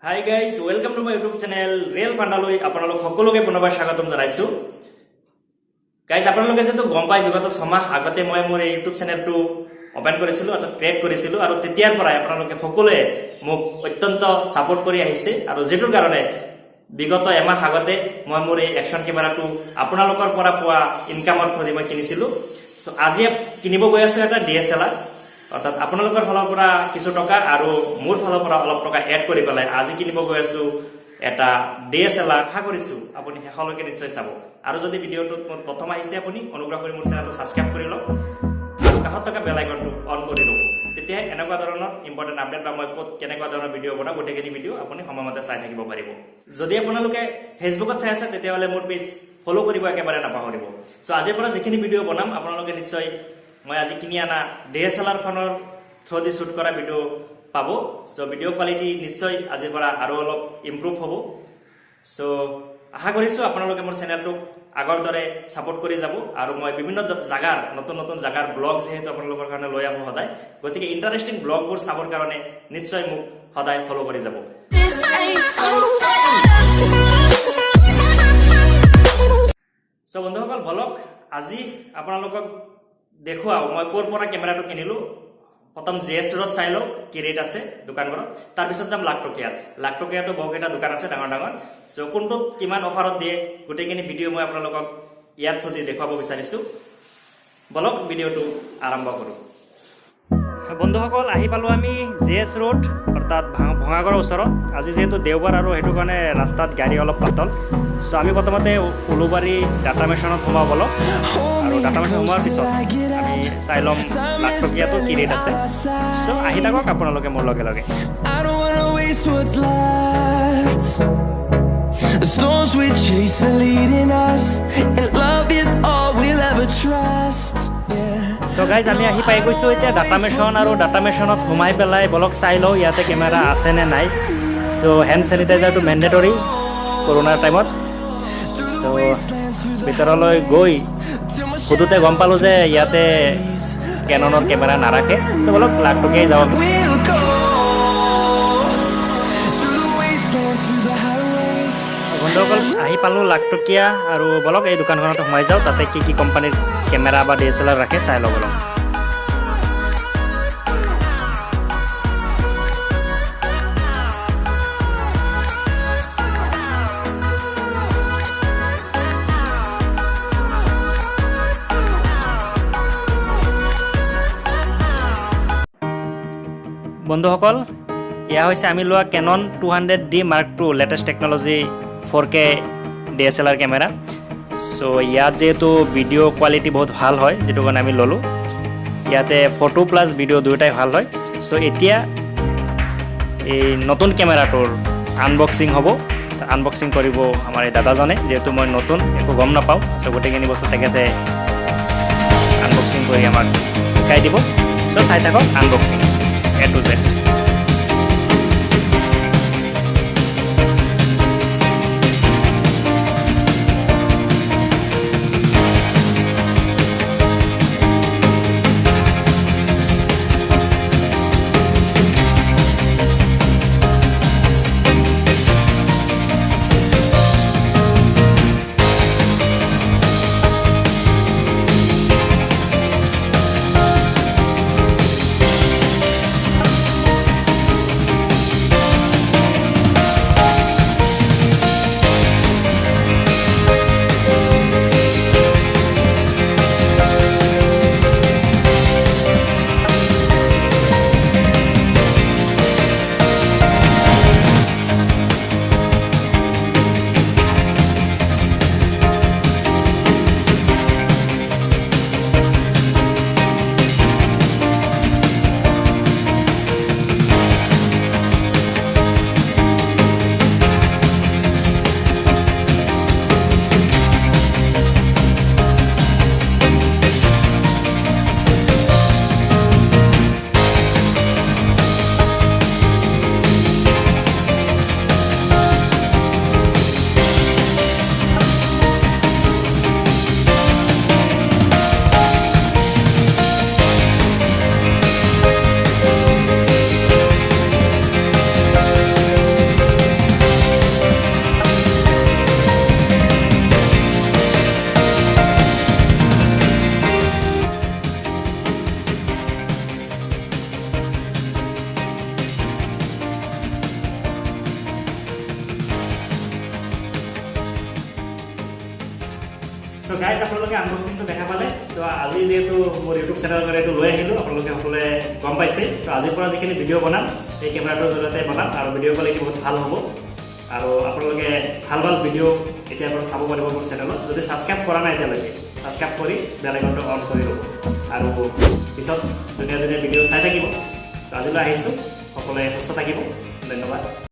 High guys, welcome to my YouTube channel real ফাণ্ডালৈ আপোনালোক সকলোকে পুনৰবাৰ স্বাগতম জনাইছো। গাইজ, আপোনালোকে যেহেতু গম পাই বিগত ছমাহ আগতে মই মোৰ এই ইউটিউব চেনেলটো অপেন কৰিছিলো, অৰ্থাৎ ক্ৰিয়েট কৰিছিলো, আৰু তেতিয়াৰ পৰাই আপোনালোকে সকলোৱে মোক অত্যন্ত ছাপোৰ্ট কৰি আহিছে। আৰু যিটোৰ কাৰণে বিগত এমাহ আগতে মই মোৰ এই একশ্যন কেমেৰাটো আপোনালোকৰ পৰা পোৱা ইনকামৰ থ্ৰুদি মই কিনিছিলো। চ' আজি কিনিব গৈ আছো এটা DSLR, অৰ্থাৎ আপোনালোকৰ ফালৰ পৰা কিছু টকা আৰু মোৰ ফালৰ পৰা অলপ টকা এড কৰি পেলাই আজি কিনিব গৈ আছো এটা DSLR। আশা কৰিছো আপুনি শেষলৈকে নিশ্চয় চাব। আৰু যদি ভিডিঅ'টোত মোৰ প্ৰথম আহিছে আপুনি অনুগ্ৰহ কৰি মোৰ চেনেলটো ছাবস্ক্ৰাইব কৰি লওক আৰু কাষত থকা বেল আইকনটো অন কৰি লওক। তেতিয়া এনেকুৱা ধৰণৰ ইম্পৰ্টেণ্ট আপডেট বা মই ক'ত কেনেকুৱা ধৰণৰ ভিডিঅ' বনাওঁ গোটেইখিনি ভিডিঅ' আপুনি সময়মতে চাই থাকিব পাৰিব। যদি আপোনালোকে ফেচবুকত চাই আছে তেতিয়াহ'লে মোৰ পেজ ফ'ল' কৰিব একেবাৰে নাপাহৰিব। চ' আজিৰ পৰা যিখিনি ভিডিঅ' বনাম আপোনালোকে নিশ্চয় মই আজি কিনি অনা DSLR খনৰ থ্ৰুদি শ্বুট কৰা ভিডিঅ' পাব। চ' ভিডিঅ' কোৱালিটি নিশ্চয় আজিৰ পৰা আৰু অলপ ইম্প্ৰুভ হ'ব। চ' আশা কৰিছো আপোনালোকে মোৰ চেনেলটোক আগৰ দৰে ছাপোৰ্ট কৰি যাব। আৰু মই বিভিন্ন জাগাৰ নতুন নতুন জাগাৰ ব্লগ যিহেতু আপোনালোকৰ কাৰণে লৈ আহোঁ সদায়, গতিকে ইণ্টাৰেষ্টিং ব্লগবোৰ চাবৰ কাৰণে নিশ্চয় মোক সদায় ফ'ল' কৰি যাব। চ' বন্ধুসকল, বলক আজি আপোনালোকক দেখুৱাও মই ক'ৰ পৰা কেমেৰাটো কিনিলো। প্ৰথম GS ৰোডত চাই লওক কি ৰেট আছে দোকানবোৰত, তাৰপিছত যাম লাখটকীয়াতো বহুকেইটা দোকান আছে ডাঙৰ ডাঙৰ। চ' কোনটোত কিমান অফাৰত দিয়ে গোটেইখিনি ভিডিঅ' মই আপোনালোকক ইয়াত থ্ৰুদি দেখুৱাব বিচাৰিছো। বলক ভিডিঅ'টো আৰম্ভ কৰোঁ। বন্ধুসকল, আহি পালোঁ আমি GS ৰোড, অৰ্থাৎ ভঙাগড়ৰ ওচৰত। আজি যিহেতু দেওবাৰ আৰু সেইটো কাৰণে ৰাস্তাত গাড়ী অলপ পাতল। চ' আমি প্ৰথমতে উলুবাৰী ডাটা মেশ্যনত সোমাব বলক, আৰু ডাটা মেশ্যন সোমোৱাৰ পিছত আমি চাই ল'ম লাখটকীয়াটো কি ৰেট আছে। চ' আহি থাকক আপোনালোকে মোৰ লগে লগে। The storms we chase are leading us, and love is all we'll ever trust. So' guys, আমি আহি পাই গৈছোঁ এতিয়া ডাটা মেশ্যন, আৰু ডাটা মেশ্যনত সোমাই পেলাই বলক চাই লওঁ ইয়াতে কেমেৰা আছে নে নাই। চ' হেণ্ড চেনিটাইজাৰটো মেণ্ডেটৰী কৰোণাৰ টাইমত। চ' ভিতৰলৈ গৈ সুধোতে গম পালোঁ যে ইয়াতে কেননৰ কেমেৰা নাৰাখে। চ' বলক লাখটকীয়াই যাওঁ আমি। We'll go through the wastelands, through the highways. বন্ধুসকল, আহি পালোঁ লাখটকীয়া, আৰু বলক এই দোকানখনত সোমাই যাওঁ। তাতে কি কি কোম্পানীৰ কেমেৰা বা DSLR ৰাখে চাই লওঁ বলক। বন্ধুসকল, এয়া হৈছে আমি লোৱা Canon 200D Mark II latest technology 4K DSLR camera. So' ইয়াত যিহেতু ভিডিঅ' কোৱালিটি বহুত ভাল হয়, যিটো কাৰণে আমি ল'লোঁ। ইয়াতে ফটো প্লাছ ভিডিঅ' দুয়োটাই ভাল হয়। চ' এতিয়া এই নতুন কেমেৰাটোৰ আনবক্সিং হ'ব। আনবক্সিং কৰিব আমাৰ এই দাদাজনে, যিহেতু মই নতুন একো গম নাপাওঁ। চ' গোটেইখিনি বস্তু তেখেতে আনবক্সিং কৰি আমাক শিকাই দিব। চ' চাই থাকক unboxing A to Z। So guys আপোনালোকে আনবক্সিংটো দেখা পালে সো আজি যেহেতু মোৰ ইউটিউব চেনেলৰ পৰা এইটো লৈ আহিলোঁ আপোনালোকে সকলোৱে গম পাইছে সো আজিৰ পৰা যিখিনি ভিডিঅ' বনাম এই কেমেৰাটোৰ জৰিয়তে বনাম আৰু ভিডিঅ' কোৱালিটি বহুত ভাল হ'ব আৰু আপোনালোকে ভাল ভাল ভিডিঅ' এতিয়াৰ পৰা চাব পাৰিব মোৰ চেনেলত যদি ছাবস্ক্ৰাইব কৰা নাই এতিয়ালৈকে ছাবস্ক্ৰাইব কৰি বেল আইকনটো অন কৰি ল'ব আৰু পিছত ধুনীয়া ধুনীয়া ভিডিঅ' চাই থাকিব আজিলৈ আহিছোঁ সকলোৱে সুস্থ থাকিব ধন্যবাদ